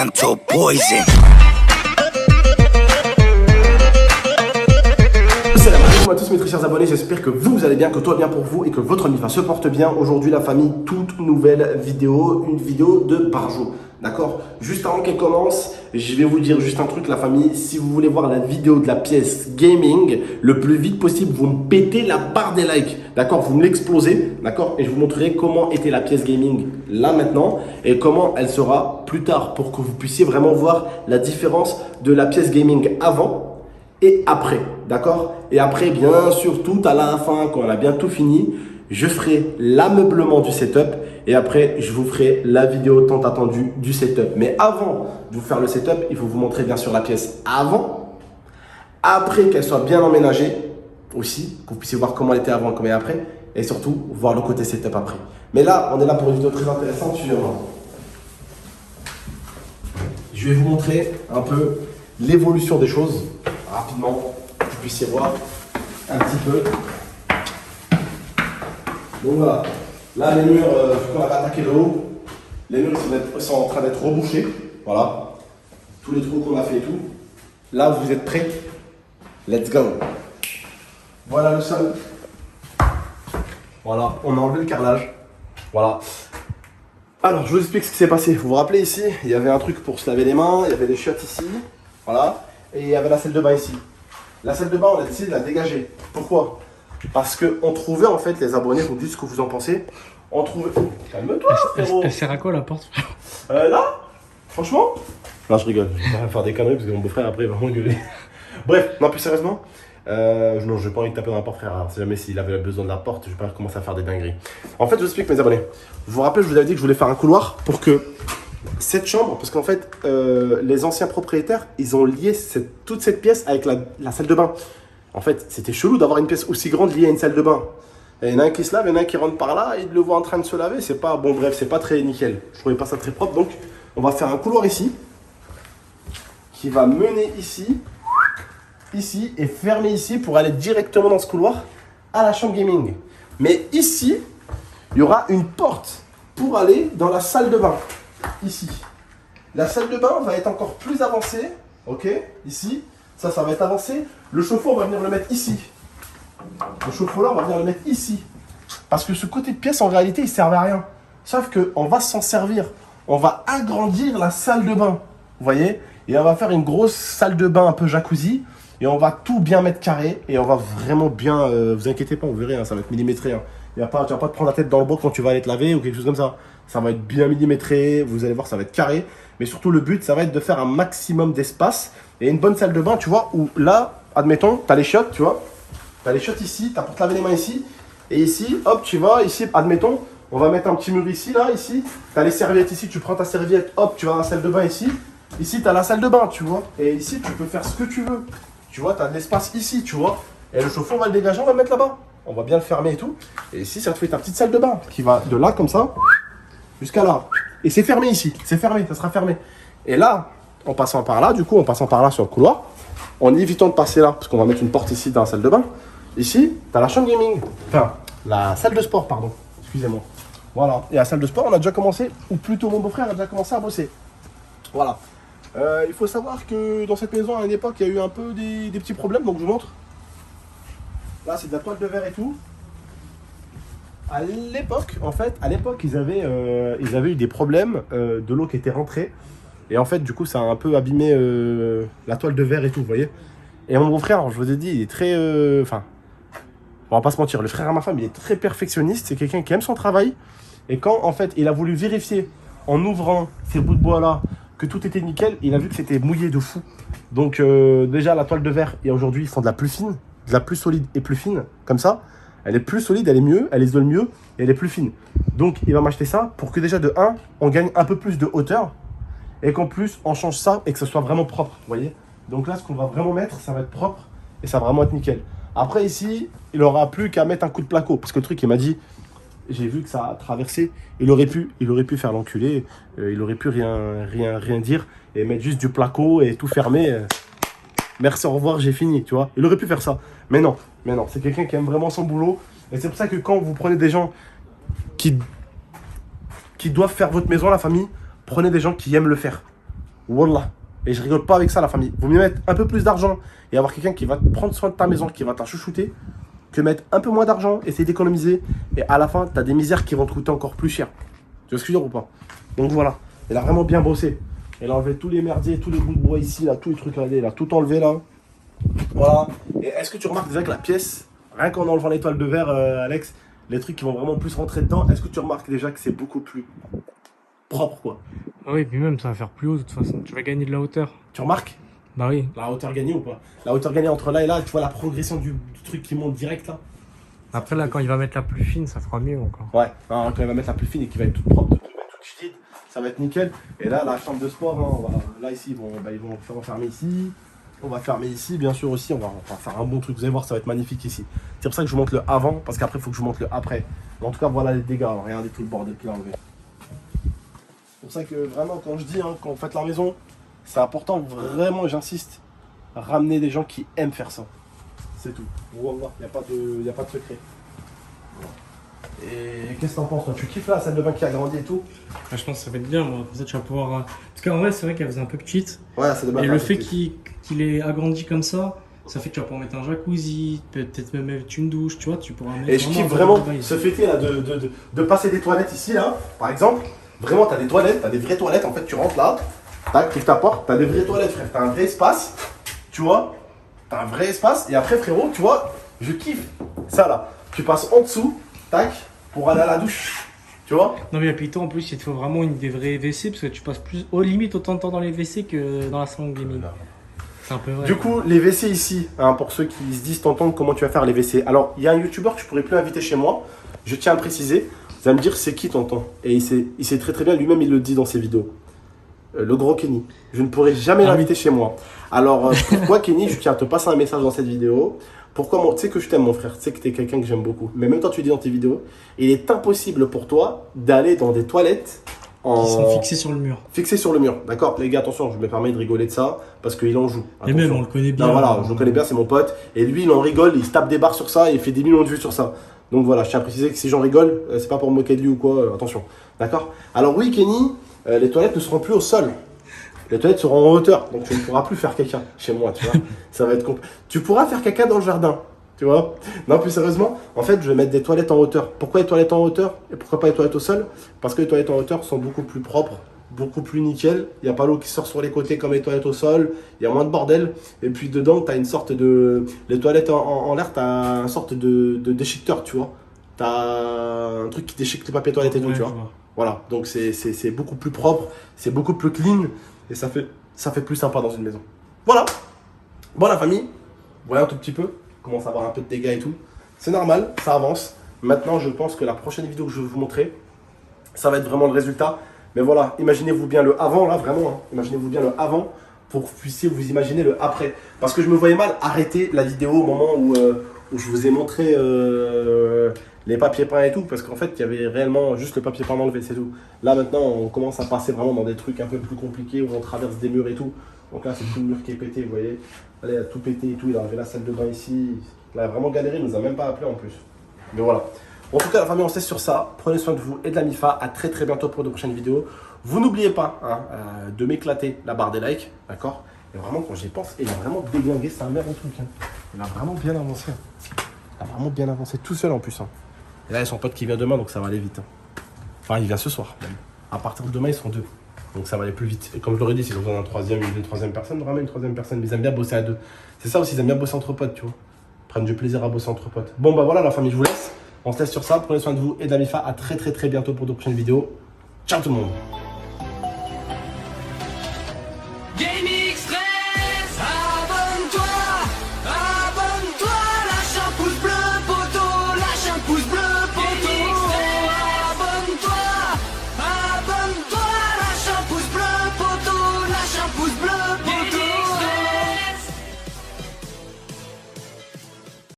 mental poison. Salam alaikum à tous mes très chers abonnés, j'espère que vous allez bien, que tout va bien pour vous et que votre vie se porte bien. Aujourd'hui la famille, toute nouvelle vidéo, une vidéo de Barjo. D'accord? Juste avant qu'elle commence, je vais vous dire juste un truc la famille. Si vous voulez voir la vidéo de la pièce gaming le plus vite possible, vous me pétez la barre des likes. D'accord? Vous me l'explosez. D'accord? Et je vous montrerai comment était la pièce gaming là maintenant et comment elle sera plus tard pour que vous puissiez vraiment voir la différence de la pièce gaming avant et après, d'accord? Et après, bien sûr, tout à la fin, quand on a bien tout fini, je ferai l'ameublement du setup et après, je vous ferai la vidéo tant attendue du setup. Mais avant de vous faire le setup, il faut vous montrer bien sûr la pièce avant, après qu'elle soit bien emménagée aussi, que vous puissiez voir comment elle était avant, comment elle est après, et surtout voir le côté setup après. Mais là, on est là pour une vidéo très intéressante, suivez-moi. Je vais vous montrer un peu l'évolution des choses rapidement, que vous puissiez voir un petit peu. Donc voilà, là les murs, vu qu'on avait attaqué le haut, les murs sont en train d'être rebouchés. Voilà, tous les trous qu'on a fait et tout. Là vous êtes prêts, let's go. Voilà le sol. Voilà, on a enlevé le carrelage. Voilà. Alors je vous explique ce qui s'est passé. Vous vous rappelez ici, il y avait un truc pour se laver les mains, il y avait des chiottes ici. Voilà. Et il y avait la salle de bain ici. La salle de bain, on a décidé de la dégager. Pourquoi? Parce qu'on trouvait, en fait, les abonnés, vous me dites ce que vous en pensez. On trouvait... Calme-toi, frérot. Elle sert à quoi la porte? Là, franchement. Non, je rigole. Je vais pas faire des conneries parce que mon beau-frère, après, il va m'engueuler. Bref, non, plus sérieusement. Non, je n'ai pas envie de taper dans la porte, frère. Alors, si jamais s'il avait besoin de la porte, je vais pas commencer à faire des dingueries. En fait, je vous explique, mes abonnés. Vous vous rappelez, je vous avais dit que je voulais faire un couloir pour que cette chambre, parce qu'en fait, les anciens propriétaires, ils ont lié toute cette pièce avec la salle de bain. En fait, c'était chelou d'avoir une pièce aussi grande liée à une salle de bain. Et il y en a un qui se lave, il y en a un qui rentre par là, et il le voit en train de se laver. C'est pas, bon bref, c'est pas très nickel. Je trouvais pas ça très propre. Donc, on va faire un couloir ici, qui va mener ici, et fermer ici pour aller directement dans ce couloir à la chambre gaming. Mais ici, il y aura une porte pour aller dans la salle de bain. Ici. La salle de bain va être encore plus avancée. Ok, ici. Ça va être avancé. Le chauffe-eau, on va venir le mettre ici. Le chauffe-eau là, on va venir le mettre ici. Parce que ce côté de pièce, en réalité, il ne servait à rien. Sauf qu'on va s'en servir. On va agrandir la salle de bain. Vous voyez? Et on va faire une grosse salle de bain un peu jacuzzi. Et on va tout bien mettre carré. Et on va vraiment bien... vous inquiétez pas, vous verrez, hein, ça va être millimétré. Hein. Tu ne vas pas te prendre la tête dans le boc quand tu vas aller te laver ou quelque chose comme ça. Ça va être bien millimétré. Vous allez voir, ça va être carré. Mais surtout, le but, ça va être de faire un maximum d'espace. Et une bonne salle de bain, tu vois, où là, admettons, tu as les chiottes, tu vois. Tu as les chiottes ici, tu as pour te laver les mains ici. Et ici, hop, tu vas, ici, admettons, on va mettre un petit mur ici, là, ici. Tu as les serviettes ici, tu prends ta serviette, hop, tu vas dans la salle de bain ici. Ici, tu as la salle de bain, tu vois. Et ici, tu peux faire ce que tu veux. Tu vois, tu as de l'espace ici, tu vois. Et le chauffe-eau, on va le dégager, on va le mettre là-bas. On va bien le fermer et tout. Et ici, ça te fait ta petite salle de bain qui va de là, comme ça, jusqu'à là. Et c'est fermé ici, c'est fermé, ça sera fermé. Et là, en passant par là, du coup, en passant par là sur le couloir, en évitant de passer là, parce qu'on va mettre une porte ici dans la salle de bain, ici, tu as la chambre gaming. Enfin, la salle de sport, pardon. Excusez-moi. Voilà. Et la salle de sport, on a déjà commencé, ou plutôt mon beau-frère a déjà commencé à bosser. Voilà. Il faut savoir que dans cette maison, à une époque, il y a eu un peu des petits problèmes, donc je vous montre. Là, c'est de la toile de verre et tout. À l'époque, en fait, ils avaient eu des problèmes de l'eau qui était rentrée. Et en fait, du coup, ça a un peu abîmé la toile de verre et tout, vous voyez. Et mon beau-frère, alors, je vous ai dit, il est très... Enfin, on va pas se mentir, le frère à ma femme, il est très perfectionniste. C'est quelqu'un qui aime son travail. Et quand, en fait, il a voulu vérifier, en ouvrant ces bouts de bois-là, que tout était nickel, il a vu que c'était mouillé de fou. Donc, déjà, la toile de verre, et aujourd'hui, ils font de la plus fine, de la plus solide et plus fine, comme ça. Elle est plus solide, elle est mieux, elle isole mieux, et elle est plus fine. Donc, il va m'acheter ça pour que déjà, de 1, on gagne un peu plus de hauteur. Et qu'en plus, on change ça et que ce soit vraiment propre, vous voyez. Donc là, ce qu'on va vraiment mettre, ça va être propre et ça va vraiment être nickel. Après, ici, il n'aura plus qu'à mettre un coup de placo. Parce que le truc, il m'a dit, j'ai vu que ça a traversé. Il aurait pu faire l'enculé. Il aurait pu rien dire et mettre juste du placo et tout fermer. Merci, au revoir, j'ai fini, tu vois. Il aurait pu faire ça. Mais non. C'est quelqu'un qui aime vraiment son boulot. Et c'est pour ça que quand vous prenez des gens qui doivent faire votre maison, la famille, prenez des gens qui aiment le faire. Wallah. Et je rigole pas avec ça, la famille. Vaut mieux mettre un peu plus d'argent et avoir quelqu'un qui va prendre soin de ta maison, qui va te chouchouter, que mettre un peu moins d'argent, essayer d'économiser. Et à la fin, tu as des misères qui vont te coûter encore plus cher. Tu vois ce que je veux dire ou pas? Donc voilà. Il a vraiment bien bossé. Il a enlevé tous les merdiers, tous les bouts de bois ici, là, tous les trucs, regardez, il a tout enlevé là. Voilà. Et est-ce que tu remarques déjà que la pièce, rien qu'en enlevant l'étoile de verre, Alex, les trucs qui vont vraiment plus rentrer dedans, est-ce que tu remarques déjà que c'est beaucoup plus propre, quoi? Ah oui, puis même ça va faire plus haut de toute façon. Tu vas gagner de la hauteur. Tu remarques Bah oui. la hauteur gagnée ou pas? La hauteur gagnée entre là et là, tu vois la progression du truc qui monte direct là? Après là, quand il va mettre la plus fine, ça fera mieux encore. Ouais, hein, quand il va mettre la plus fine et qui va être toute propre, toute fluide, ça va être nickel. Et là, la chambre de sport, hein, là ici, ils vont faire enfermer ici. On va fermer ici, bien sûr aussi. On va faire un bon truc. Vous allez voir, ça va être magnifique ici. C'est pour ça que je vous montre le avant, parce qu'après, il faut que je vous montre le après. Mais en tout cas, voilà les dégâts. Alors, regardez tout le bordel qu'il a enlevé. C'est pour ça que vraiment, quand je dis, hein, quand vous faites la maison, c'est important, vraiment, j'insiste, à ramener des gens qui aiment faire ça. C'est tout. Wallah, il n'y a pas de secret. Et qu'est-ce que t'en penses, toi? Tu kiffes là, la salle de bain qui a grandi et tout? Ah, je pense que ça va être bien, moi. Comme ça, tu vas pouvoir. Parce qu'en vrai, c'est vrai qu'elle faisait un peu petite. Ouais, la salle de bain. Et le fait qu'il ait agrandi comme ça fait que tu vas pouvoir mettre un jacuzzi, peut-être même mettre une douche, tu vois. Tu pourras mettre. Et je kiffe vraiment ce fêter là de passer des toilettes ici là, par exemple. Vraiment, t'as des toilettes, t'as des vraies toilettes. En fait, tu rentres là, tac, tu ouvres ta porte, t'as des vraies toilettes, frère. T'as un vrai espace, tu vois. T'as un vrai espace. Et après, frérot, tu vois, je kiffe ça là. Tu passes en dessous, tac, pour aller à la douche, tu vois. Non, mais puis toi, en plus, il te faut vraiment des vrais WC parce que tu passes plus, aux limites, autant de temps dans les WC que dans la salle de gaming. C'est un peu vrai. Du coup, les WC ici, hein, pour ceux qui se disent t'entends comment tu vas faire les WC. Alors, il y a un youtubeur que je pourrais plus inviter chez moi. Je tiens à le préciser. Vous allez me dire c'est qui tonton. Et il sait très très bien, lui-même il le dit dans ses vidéos. Le gros Kenny. Je ne pourrai jamais l'inviter chez moi. Alors, pourquoi Kenny? Je tiens à te passer un message dans cette vidéo. Pourquoi moi? Tu sais que je t'aime mon frère, tu sais que tu es quelqu'un que j'aime beaucoup. Mais même toi tu dis dans tes vidéos, il est impossible pour toi d'aller dans des toilettes qui sont fixés sur le mur. Fixés sur le mur, d'accord? Les gars, attention, je me permets de rigoler de ça parce qu'il en joue. Et même, on le connaît bien. Non, voilà, je le connais bien, c'est mon pote. Et lui, il en rigole, il se tape des barres sur ça et il fait des millions de vues sur ça. Donc voilà, je tiens à préciser que si j'en rigole, c'est pas pour me moquer de lui ou quoi, attention. D'accord? Alors oui, Kenny, les toilettes ne seront plus au sol. Les toilettes seront en hauteur, donc tu ne pourras plus faire caca chez moi, tu vois. Ça va être compliqué. Tu pourras faire caca dans le jardin, tu vois. Non, plus sérieusement, en fait, je vais mettre des toilettes en hauteur. Pourquoi les toilettes en hauteur et pourquoi pas les toilettes au sol? Parce que les toilettes en hauteur sont beaucoup plus propres, beaucoup plus nickel. Il n'y a pas l'eau qui sort sur les côtés comme les toilettes au sol. Il y a moins de bordel. Et puis dedans, tu as une sorte de... Les toilettes en l'air, tu as une sorte de déchiqueteur, tu vois. Tu as un truc qui déchique les papiers toilettes et tout, tu vois. Voilà, donc c'est beaucoup plus propre, c'est beaucoup plus clean. Et ça fait plus sympa dans une maison. Voilà. Bon, la famille, voilà un tout petit peu. On commence à avoir un peu de dégâts et tout. C'est normal, ça avance. Maintenant, je pense que la prochaine vidéo que je vais vous montrer, ça va être vraiment le résultat. Mais voilà, imaginez-vous bien le avant, là, vraiment. Hein. Imaginez-vous bien le avant pour que vous puissiez vous imaginer le après. Parce que je me voyais mal arrêter la vidéo au moment où je vous ai montré les papiers peints et tout, parce qu'en fait, il y avait réellement juste le papier peint enlevé, c'est tout. Là, maintenant, on commence à passer vraiment dans des trucs un peu plus compliqués, où on traverse des murs et tout. Donc là, c'est tout le mur qui est pété, vous voyez. Là, il a tout pété et tout, il a enlevé la salle de bain ici. Il a vraiment galéré, il nous a même pas appelé en plus. Mais voilà. En tout cas, la famille, on se laisse sur ça. Prenez soin de vous et de la MIFA. À très très bientôt pour de prochaines vidéos. Vous n'oubliez pas hein, de m'éclater la barre des likes, d'accord? Et vraiment, quand j'y pense, il a vraiment déglingué sa mère au truc. Hein. Il a vraiment bien avancé. Il a vraiment bien avancé tout seul en plus. Hein. Et là, il y a son pote qui vient demain, donc ça va aller vite. Hein. Enfin, il vient ce soir. Même. À partir de demain, ils seront deux. Donc ça va aller plus vite. Et comme je l'aurais dit, s'ils ont besoin d'une troisième personne, on ramène une troisième personne. Mais ils aiment bien bosser à deux. C'est ça aussi, ils aiment bien bosser entre potes, tu vois. Ils prennent du plaisir à bosser entre potes. Bon, bah voilà, la famille, je vous laisse. On se laisse sur ça. Prenez soin de vous et de la MIFA. À très très très bientôt pour de prochaines vidéos. Ciao tout le monde.